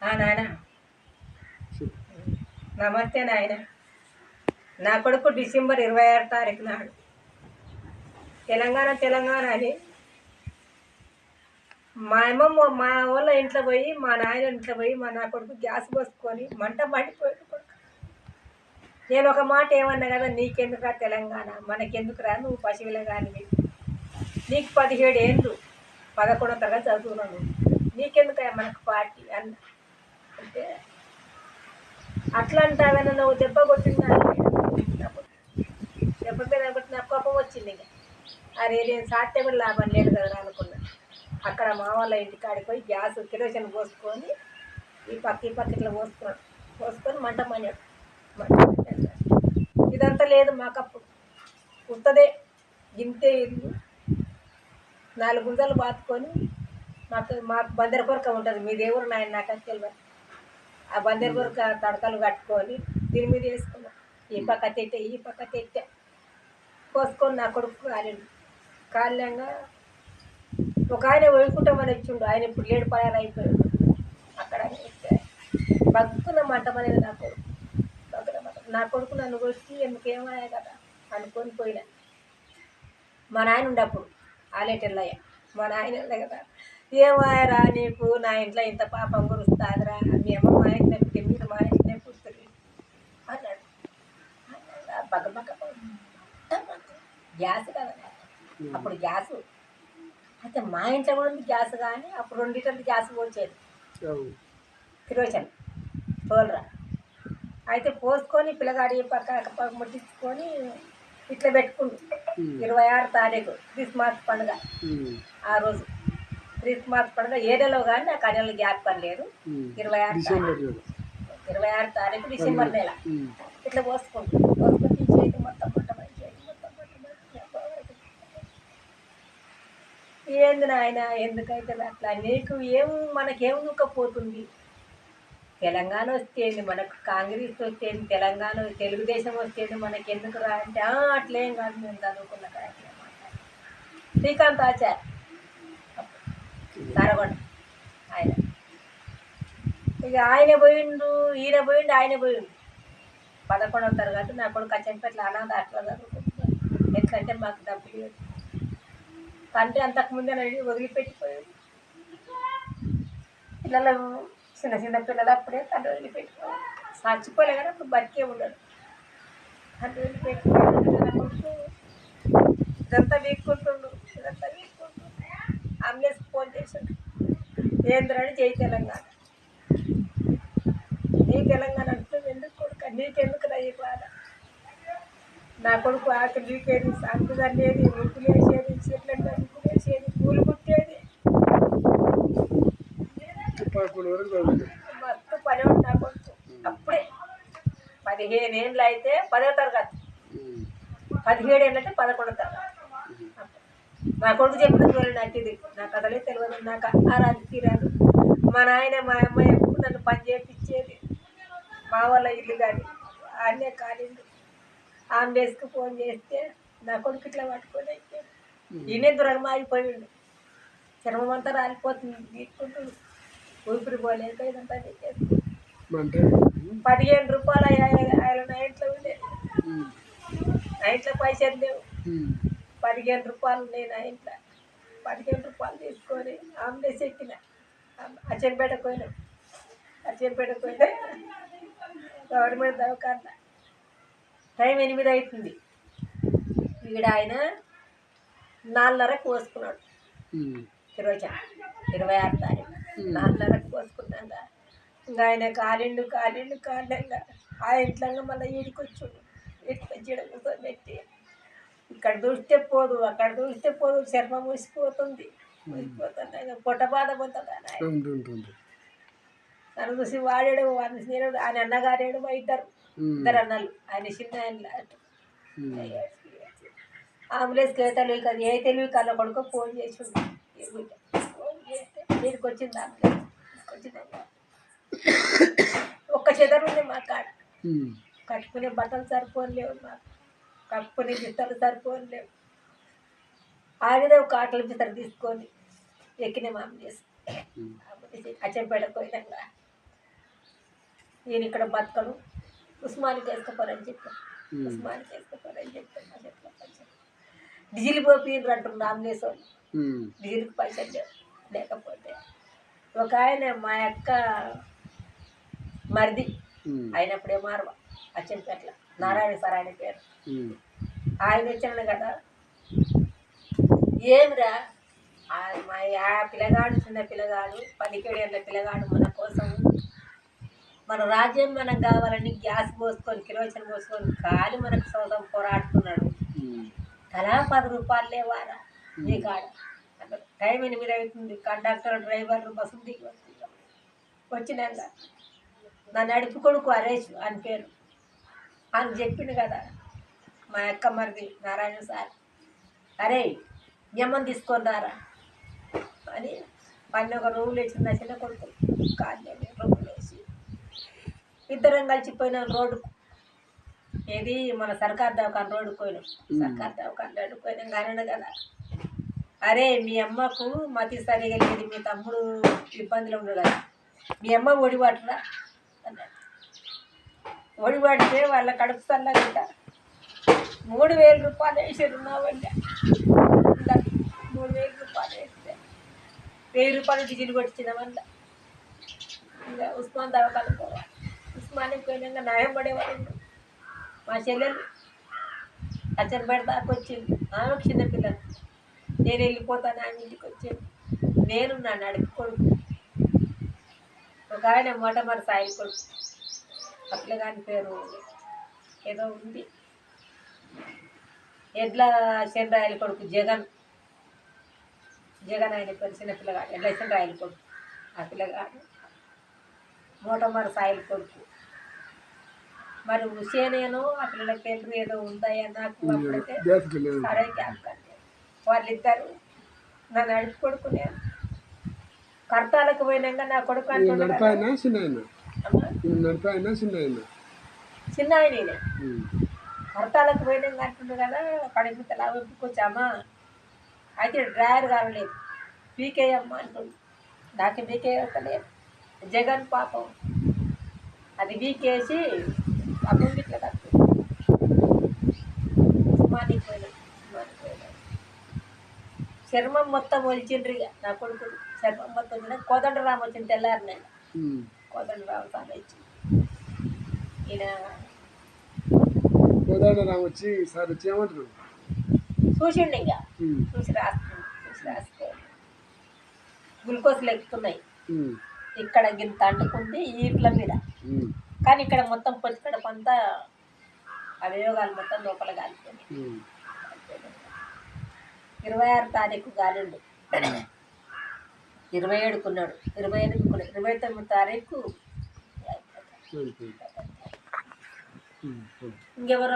నాయన నమస్తే నాయన. నా కొడుకు డిసెంబర్ 26 తారీఖు నాడు తెలంగాణ అని మా అమ్మమ్మ మా వాళ్ళ ఇంట్లో పోయి మా నాయన ఇంట్లో పోయి నా కొడుకు గ్యాస్ పోసుకొని మంట మండిపోయాడు కొడుకు. నేను ఒక మాట ఏమన్నా కదా, నీకెందుకురా తెలంగాణ, మనకెందుకురా, నువ్వు పశువులే కానీ నీకు 17 ఏళ్ళు 11వ తరగతి చదువుతున్నాను, నీకెందుకు మనకు పార్టీ అన్న అంటే అట్లా అంటావని నువ్వు దెబ్బ కొట్టిందా, దెబ్బ మీద కొట్టి నాకు కోపం వచ్చింది. ఇక అరే నేను సాధ్య కూడా లాభం లేదు కదా అనుకున్నా. అక్కడ మా వాళ్ళ ఇంటికాడికి పోయి గ్యాస్ కిరోసిన్ పోసుకొని ఈ పక్క ఇట్లా పోసుకొని మంట మన్నాడు. ఇదంతా లేదు మాకప్పుడు, ఉత్తదే గింతే ఇల్లు 4 గుంజలు బాతుకొని మాకు బందెర కొరక ఉంటుంది. మీ దేవుడు నాయన నాకు తెలియదు. ఆ బందెర కొరక తడకలు కట్టుకొని దీని మీద వేసుకున్నాం. ఈ పక్క తెట్టే పోసుకొని నా కొడుకు కాళ్ళంగా ఒక ఆయన వదులుకుంటామని వచ్చిండు. ఆయన ఇప్పుడు 7 పయాలు అయిపోయాడు. అక్కడ బతుకున్న మంటం అనేది నా కొడుకు నన్ను కొట్టి ఎందుకేమయ్యా కదా అనుకొని పోయినా. మా నాయన ఉండప్పుడు ఆలేటెల్లయ్య మా నాయన కదా, ఏమాయరా నీకు నా ఇంట్లో ఇంత పాపం గురుస్తాదిరా, మీ అమ్మ మా ఇంట్లో పుట్టి మీరు మా ఇంట్లో పుడుతుంది అన్నాడు. గ్యాస్ కదా అప్పుడు గ్యాసు అయితే మా ఇంట్లో కూడా ఉంది గ్యాస్, కానీ అప్పుడు 2 లీటర్లు గ్యాస్ పోసేది కిరోసిన్ తోలరా. అయితే పోసుకొని పిల్లగాడి పక్క ముట్టించుకొని ఇట్లా పెట్టుకుండు. 26 తారీఖు క్రిస్మస్ పండుగ. ఆ రోజు క్రిస్మస్ పండుగ ఏరియాలో కానీ నాకు ఆ నెలలో జ్ఞాపకం లేదు. 26 తారీఖు డిసెంబర్ నెల ఇట్లా పోసుకుంటూ చేతి మొత్తం ఏంది నాయన ఎందుకైతే అట్లా, నీకు మనకేం దుఃఖపోతుంది. తెలంగాణ వస్తేంది, మనకు కాంగ్రెస్ వస్తేంది, తెలంగాణ తెలుగుదేశం వస్తేంది, మనకి ఎందుకు రా అంటే అట్లేం కాదు, మేము చదువుకున్న శ్రీకాంత్ ఆచార్ సరగొండ ఆయన. ఇక ఆయన పోయిండు, ఈయన పోయిండు, ఆయన పోయిండు. 11వ తరగతి నా కొడుకు అచ్చంపేట్ల అనాథ అట్లా చదువుకుంటున్నాడు. ఎట్లంటే మాకు డబ్బు లేదు. తండ్రి అంతకుముందే వదిలిపెట్టిపోయాడు. పిల్లలు చిన్న పిల్లలు అప్పుడే తండ్రి వదిలిపెట్టిపోయాడు. చచ్చిపోలే కానీ అప్పుడు బతికే ఉన్నాడు. తండ్రి వదిలిపెట్టిపోయాడు. ఇదంతా వీక్కుంటుండు. అంబులెన్స్కి ఫోన్ చేశాడు. ఏంద్రని జై తెలంగాణ, నీ తెలంగాణ అంటుంది ఎందుకు కొడుకు, నీకెందుకు రా ఈ బాధ, నా కొడుకు ఆకలి నీకేది, సంకు తల్లేది, ముగ్గులు వేసేది, చెట్ల ముగ్గులు వేసేది, పూలు కుట్టేది, మస్తు పని ఉంది నా కొడుకు. అప్పుడే 15 ఏళ్ళు అయితే 10వ తరగతి, 17 ఏళ్ళు అయితే 11వ తరగతి. మా కొడుకు చెప్పిన చూడండి, నాకు ఇది నాకు అసలే తెలియదు. నాకు ఆ రాజు తీరాదు. మా నాయన మా అమ్మ ఎప్పుడు నన్ను పని చేయించేది. మా వాళ్ళ ఇల్లు కానీ ఆడనే కాలిండు. అంబులెన్స్కి ఫోన్ చేస్తే నా కొడుకు ఇట్లా పట్టుకొని ఈయనే దూరంగా ఆగిపోయిండు. చర్మం అంతా రాలిపోతుంది, తీసుకుంటుంది, ఊపిరి పోలేక ఇదంతా చేస్తుంది. 15 రూపాయలు ఆయన నా ఇంట్లో ఉండేది. నా ఇంట్లో పైసలు లేవు. 15 రూపాయలు ఉన్నాయి నా ఇంట్లో. 15 రూపాయలు తీసుకొని అంబులెన్స్ ఎక్కిన. అచ్చంపేటకు పోయినా గవర్నమెంట్ దవాఖాన. టైం 8 అవుతుంది. ఈడ ఆయన 4:30కు పోసుకున్నాడు కిరోసిన్. 26 తారీఖు 4:30కు పోసుకున్నాక ఇంకా ఆయన కాలిండు. ఆ ఇంట్లో మళ్ళీ ఈడికి వచ్చాడు. కూర్చోబెట్టి ఇక్కడ చూస్తే పోదు, అక్కడ చూస్తే పోదు, చర్మం మూసిపోతుంది. పొట్ట బాధ పోతుంది. తను చూసి వాడాడు, ఆయన అన్నగారేడు, ఇద్దరు అన్నలు. ఆయన చిన్న ఆయన అంబులెన్స్కి ఏ తెలివి కళ్ళ కొడుకు ఫోన్ చేసి వీడికి వచ్చింది అంబులెన్స్. ఒక్క చెదరు ఉంది మా కాడ. కట్టుకునే బట్టలు సరిపోలేవు, మాకు కప్పుకునే బిత్తలు సరిపోలేవు. ఆగిదే ఒక ఆటల బిత్తలు తీసుకొని ఎక్కిన అంబులెన్స్. అచ్చంపేటకు పోయినాక నేను ఇక్కడ బతకను, ఉస్మానికి వేసుకుపోరని చెప్పాను. ఉస్మానికి వేసుకుపోరని చెప్పాను. మా చెట్ల పైసలు డీజిల్ పోపిండ్రు అంటున్నారు ఆంబులెన్స్ వాళ్ళు. డీజిల్కి పైసలు లేవు. లేకపోతే ఒక ఆయన మా అక్క మరిది అయినప్పుడే మారవ అచ్చంపేట్ల నారాయణ సార్ ఆయన పేరు. ఆయన వచ్చాడు కదా, ఏమిరా మా పిల్లగాడు చిన్న పిల్లగాడు 17 ఏళ్ళ పిల్లగాడు మన కోసం మన రాజ్యం మనకు కావాలని గ్యాస్ పోసుకొని కిరోసిన్ పోసుకొని కాలి మనకు సొంతం పోరాడుతున్నాడు. తలా 10 రూపాయలు లేవారా మీ కాడ? టైం 8 అవుతుంది. కండక్టర్ డ్రైవర్ బస్సు దిగి వచ్చినాక నా నడుపు కొడుకు హరేష్ అని పేరు అని చెప్పిండు కదా మా అక్క మరిది నారాయణ సార్. అరే యమ్మని తీసుకొని రారా అని పైన ఒక రూములు వేసి నా చిన్న కొడుకు కాళ్ళు రూములు వేసి ఇద్దరం కలిసిపోయినాం రోడ్డుకు. ఏది మన సర్కార్ దవాఖాన రోడ్డుకు పోయినాం. సర్కార్ దవాఖాన రోడ్డుకు పోయినాం కానీ కదా, అరే మీ అమ్మకు మతి సరిగా లేదు, మీ తమ్ముడు ఇబ్బందులు ఉండదు కదా, మీ అమ్మ ఒడిపట్టరా అన్నాడు. ఒడిపడితే వాళ్ళ కడుపు సల్లగా 3000 రూపాయలు వేసారు నా వల్ల. 3000 రూపాయలు వేస్తే 1000 రూపాయలు డీజిల్ కొట్టించిన వల్ల ఇంకా ఉస్మాన్ దవాఖాన పోవాలి. ఉస్మానికి పోయినాక న్యాయం పడేవాళ్ళు. మా చెల్లెలు అచ్చంపేట దాకా వచ్చింది. ఆమెకు చిన్నపిల్లలు. నేను వెళ్ళిపోతాను ఆమె ఇంటికి వచ్చాను. నేను నా నడుపు కొడుకు ఒక ఆయన మొట్టమొదటి సాయి కొడుకు అట్లా కానీ పేరు ఏదో ఉంది, ఎడ్ల చంద్రాయల కొడుకు జగన్. జగన్ ఆయన పేరు చిన్న పిల్లగాడు, ఎడ్ల చంద్రాయల కొడుకు. ఆ పిల్లగాడు మొట్టమొదటి సాయి కొడుకు. మరి హుసేనేనో ఆ పిల్లల పేరు ఏదో ఉందాయా నాకు అప్పుడైతే సరే క్యాప్ కంటే వాళ్ళిద్దరు నా నడుపు కొడుకు. నేను కర్తాలకు పోయినాక నా కొడుకు అంటున్నాడు చిన్న ఆయనే కర్తాలకు పోయినాక అంటుండు కదా, కడుపు తలా ఒప్పుకొచ్చామా అయితే డ్రైవర్ కావలేదు పీకేయమ్మ అంటుండు. నాకు పీకే అవుతలేదు. జగన్ పాపం అది వీకేసి అప్పుడు ఇట్లా కట్టు ఉస్మానికి పోయినాడు. చర్మం మొత్తం ఒలిచిండ్రు. ఇక నా కొడుకుడు చర్మం మొత్తం వచ్చిన కోదండరాము వచ్చింది తెల్లారి. నేను కోదండరాము సార్ ఇచ్చింది. ఈయన కోదండరాము వచ్చి సార్ వచ్చి ఏమంటారు చూసిండు. ఇంకా చూసి రాసుకో గ్లూకోజ్లు ఎక్కుతున్నాయి. ఇక్కడ గింత అంటుకుంది ఈట్ల మీద, కానీ ఇక్కడ మొత్తం పొచ్చికడప అంతా అవయోగాలు మొత్తం లోపల కాలిపోయింది. 26 తారీఖు గాలిండు, 27కు ఉన్నాడు, 28కు ఉన్నాడు, 29 తారీఖు ఇంకెవరో